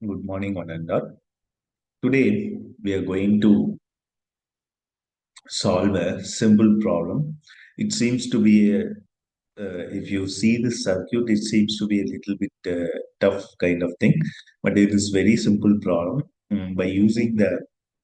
Good morning, one and all. Today, we are going to solve a simple problem. It seems to be, if you see the circuit, it seems to be a little bit tough kind of thing, but it is very simple problem by using the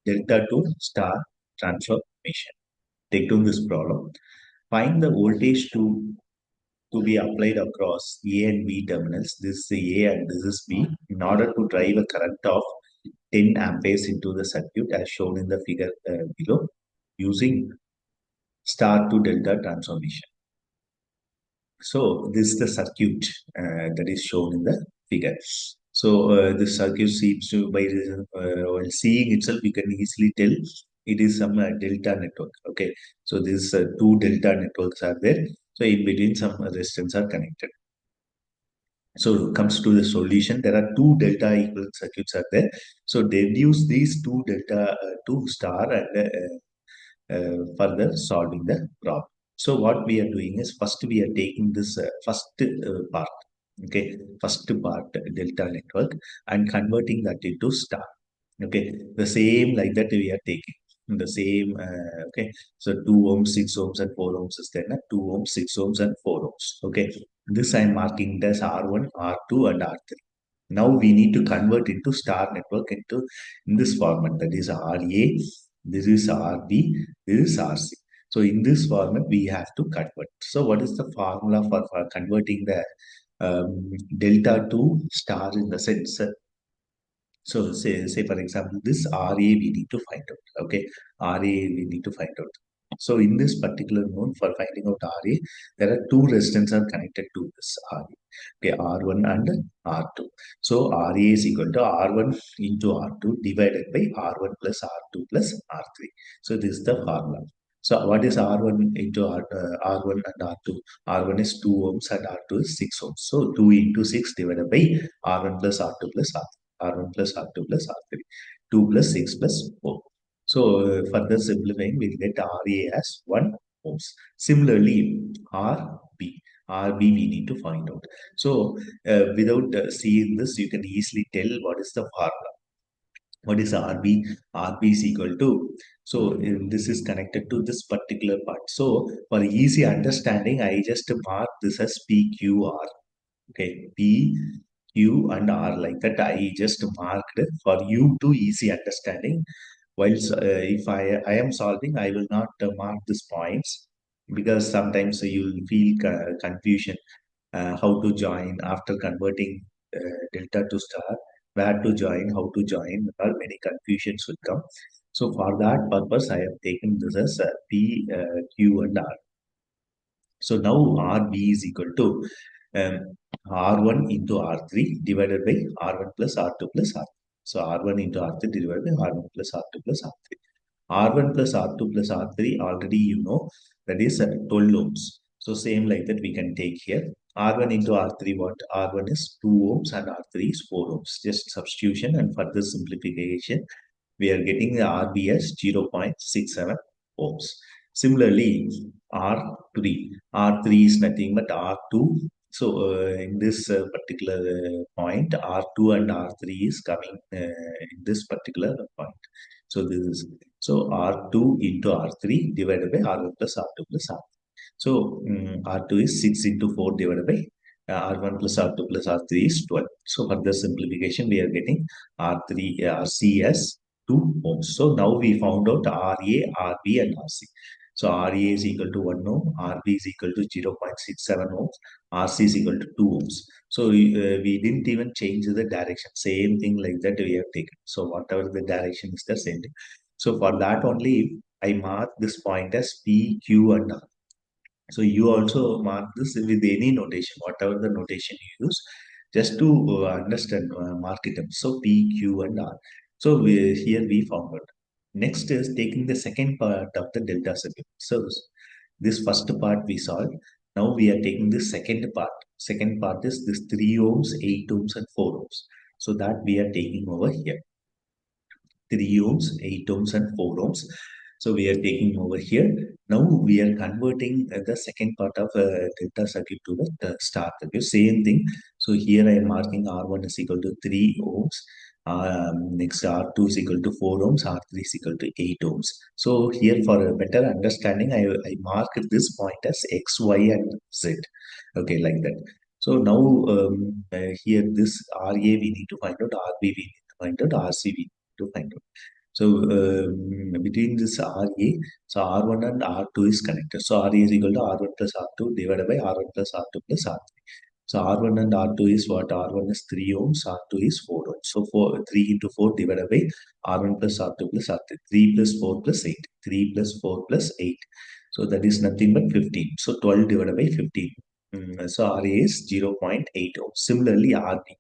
delta to star transformation. Take down this problem. Find the voltage to be applied across A and B terminals. This is A and this is B in order to drive a current of 10 amperes into the circuit as shown in the figure below using star to delta transformation. So this is the circuit that is shown in the figure. So this circuit seems to, while seeing itself, you can easily tell it is some delta network. Okay, so these two delta networks are there. So in between some resistance are connected. So comes to the solution. There are two delta equivalent circuits are there. So deduce these two delta to star and further solving the problem. So what we are doing is first we are taking this first part, okay, first part delta network and converting that into star. Okay, the same like that we are taking the same. Okay, so 2 ohms, 6 ohms, and 4 ohms is there. 2 ohms, 6 ohms, and 4 ohms. Okay, this I am marking as R1, R2, and R3. Now we need to convert into star network into in this format, that is RA, this is RB, this is RC. So in this format we have to convert. So what is the formula for converting the delta to star in the sense? So say for example, this RA we need to find out. Okay, RA we need to find out. So in this particular node for finding out RA, there are two resistors are connected to this RA. Okay, R1 and R2. So RA is equal to R1 into R2 divided by R1 plus R2 plus R3. So this is the formula. So what is R1 into R1 and R2? R1 is 2 ohms and R2 is 6 ohms. So 2 into 6 divided by R1 plus R2 plus R1 plus R2 plus R3. 2 plus 6 plus 4. So further simplifying, we'll get RA as 1 ohms. Similarly, RB we need to find out. So without seeing this, you can easily tell what is the formula. What is RB? RB is equal to, so this is connected to this particular part. So for easy understanding, I just mark this as PQR. Okay, P, Q, and R like that. I just marked for you to easy understanding. Whilst if I am solving, I will not mark these points because sometimes you will feel confusion how to join after converting delta to star, where to join, how to join, or many confusions will come. So for that purpose, I have taken this as P, Q, and R. So now RB is equal to R1 into R3 divided by R1 plus R2 plus R3. So R1 into R3 divided by R1 plus R2 plus R3. R1 plus R2 plus R3 already you know that is 12 ohms. So same like that we can take here. R1 into R3 what? R1 is 2 ohms and R3 is 4 ohms. Just substitution and further simplification. We are getting the RB as 0.67 ohms. Similarly, R3. R3 is nothing but R2. So in this particular point, R2 and R3 is coming in this particular point. So this is so R2 into R3 divided by R1 plus R2 plus R3. So R2 is 6 into 4 divided by R1 plus R2 plus R3 is 12. So for the simplification, we are getting R3 RC as 2 ohms. So now we found out RA, RB, and RC. So RA is equal to 1 ohm, RB is equal to 0.67 ohms, RC is equal to 2 ohms. So we didn't even change the direction. Same thing like that we have taken. So whatever the direction is the same thing. So for that only, I mark this point as P, Q, and R. So you also mark this with any notation, whatever the notation you use, just to understand, mark it up. So P, Q, and R. So here we found out. Next is taking the second part of the delta circuit. So this first part we solved. Now we are taking the second part. Second part is this 3 ohms, 8 ohms, and 4 ohms. So that we are taking over here. 3 ohms, 8 ohms, and 4 ohms. So we are taking over here. Now we are converting the second part of delta circuit to the star circuit. Same thing. So here I am marking R1 is equal to 3 ohms. Next R2 is equal to 4 ohms. R3 is equal to 8 ohms. So here for a better understanding, I mark this point as X, Y, and Z. Okay, like that. So now here this RA we need to find out, RB we need to find out, RC we need to find out. So between this RA, so R1 and R2 is connected. So RA is equal to R1 plus R2 divided by R1 plus R2 plus R3. So R1 and R2 is what? R1 is 3 ohms, R2 is 4 ohms. So 3 into 4 divided by R1 plus R2 plus R3. 3 plus 4 plus 8. 3 plus 4 plus 8. So that is nothing but 15. So 12 divided by 15. So RA is 0.8 ohms. Similarly, RB.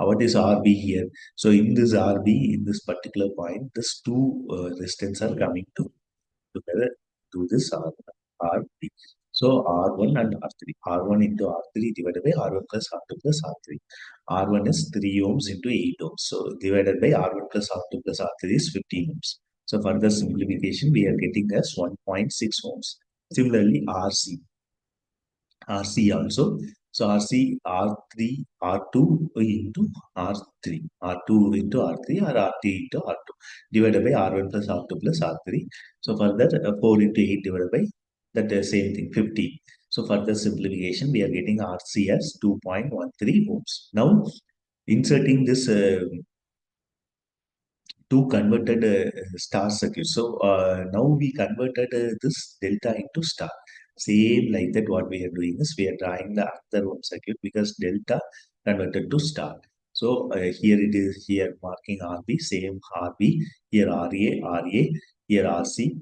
What is RB here? So in this RB, in this particular point, this two resistance are coming together to this RB. So R1 and R3. R1 into R3 divided by R1 plus R2 plus R3. R1 is 3 ohms into 8 ohms. So divided by R1 plus R2 plus R3 is 15 ohms. So further simplification, we are getting as 1.6 ohms. Similarly, RC. RC also. So RC R3 R2 into R3 R2 into R3 or R3 into R2 divided by R1 plus R2 plus R3. So further 4 into 8 divided by that same thing 50. So further simplification we are getting RC as 2.13 ohms. Now inserting this two converted star circuits. So now we converted this delta into star. Same like that, what we are doing is we are drawing the other one circuit because delta converted to star. So here it is, here marking RB, same RB, here RA, here RC,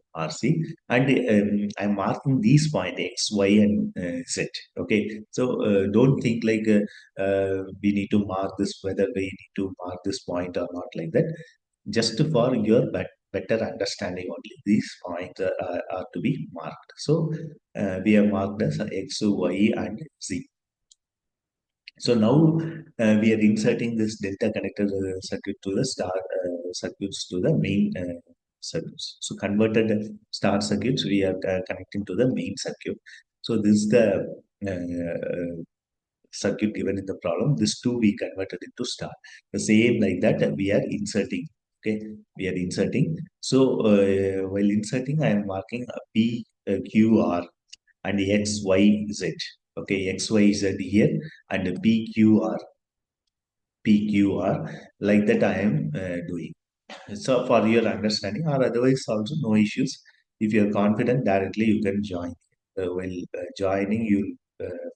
and I'm marking these point X, Y, and Z. Okay, so don't think like we need to mark this, whether we need to mark this point or not, like that. Just for your better understanding only, these points are to be marked. So we have marked as X, Y, and Z. So now we are inserting this delta connector circuit to the star circuits to the main circuits. So converted star circuits we are connecting to the main circuit. So this is the circuit given in the problem. This two we converted into star. The same like that we are inserting. Okay, we are inserting. So while inserting, I am marking a P, Q, R and X, Y, Z. Okay, X, Y, Z here and P, Q, R, P, Q, R. Like that I am doing. So for your understanding, or otherwise also no issues. If you are confident, directly you can join. While joining, you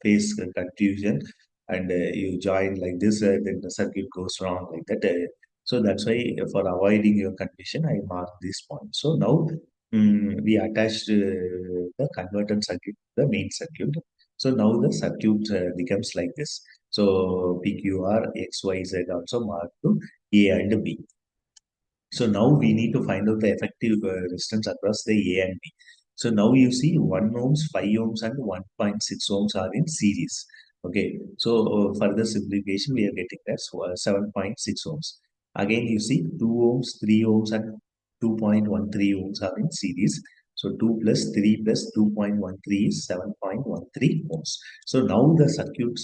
face confusion, and you join like this, then the circuit goes wrong like that. So that's why for avoiding your confusion, I mark this point. So now we attached the converted circuit to the main circuit. So now the circuit becomes like this. So PQR, XYZ also marked to A and B. So now we need to find out the effective resistance across the A and B. So now you see 1 ohms, 5 ohms and 1.6 ohms are in series. Okay, so further simplification we are getting that 7.6 ohms. Again you see 2 ohms, 3 ohms and 2.13 ohms are in series. So 2 plus 3 plus 2.13 is 7.13 ohms. So now the circuit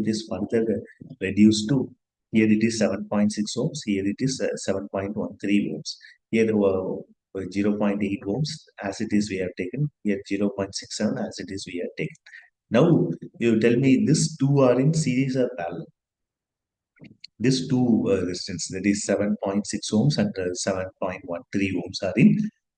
is further reduced to, here it is 7.6 ohms. Here it is 7.13 ohms. Here 0.8 ohms as it is we have taken. Here 0.67 as it is we have taken. Now you tell me these two are in series or parallel. These two resistance, that is 7.6 ohms and 7.13 ohms are in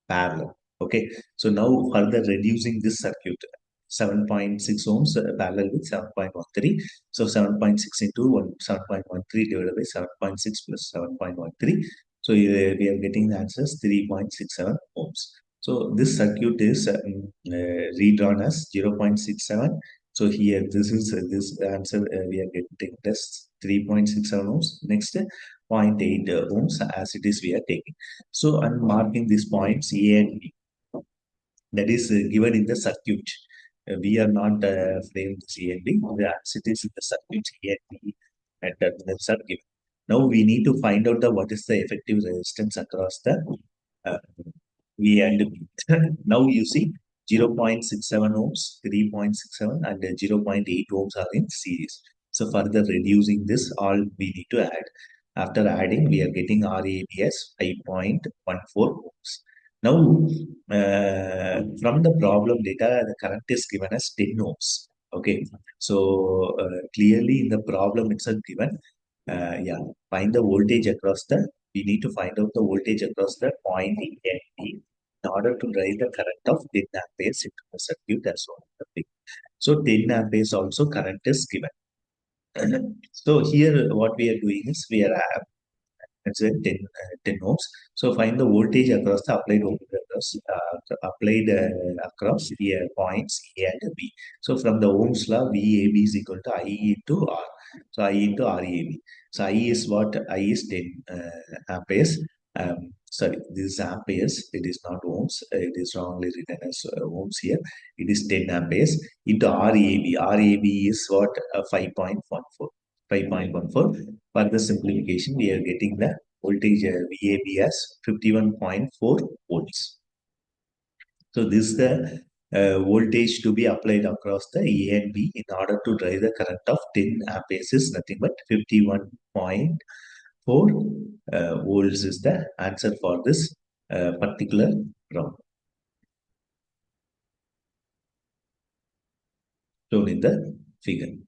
parallel. Okay. So now further reducing this circuit, 7.6 ohms parallel with 7.13. So 7.6 into 7.13 divided by 7.6 plus 7.13. So we are getting the answer as 3.67 ohms. So this circuit is redrawn as 0.67. So here this is this answer we are getting test 3.67 ohms. Next 0.8 ohms as it is we are taking. So I'm marking these points A and B. That is given in the circuit. We are not framed C and D. As it is in the circuit A and B and terminals are given. Now we need to find out what is the effective resistance across the V and B. Now you see 0.67 ohms, 3.67 and 0.8 ohms are in series. So further reducing this, all we need to add. After adding, we are getting RABS 5.14 ohms. Now, from the problem data, the current is given as 10 ohms. Okay, so clearly in the problem itself given, yeah, find the voltage across the, we need to find out the voltage across the point A and B in order to drive the current of 10 amperes into the circuit as well. So 10 amperes also current is given. So here what we are doing is we are it's a 10 ohms. So find the voltage across the applied voltage across the points A and B. So from the Ohm's law, VAB is equal to I into R. So I into RAB. So I is what? I is 10 amperes. Sorry, this is amperes. It is not ohms. It is wrongly written as ohms here. It is 10 amperes into RAB. RAB is what? 5.14. 5.14. For the simplification, we are getting the voltage VAB as 51.4 volts. So this is the voltage to be applied across the A and B in order to drive the current of 10 amperes is nothing but 51.4 volts is the answer for this particular problem shown in the figure.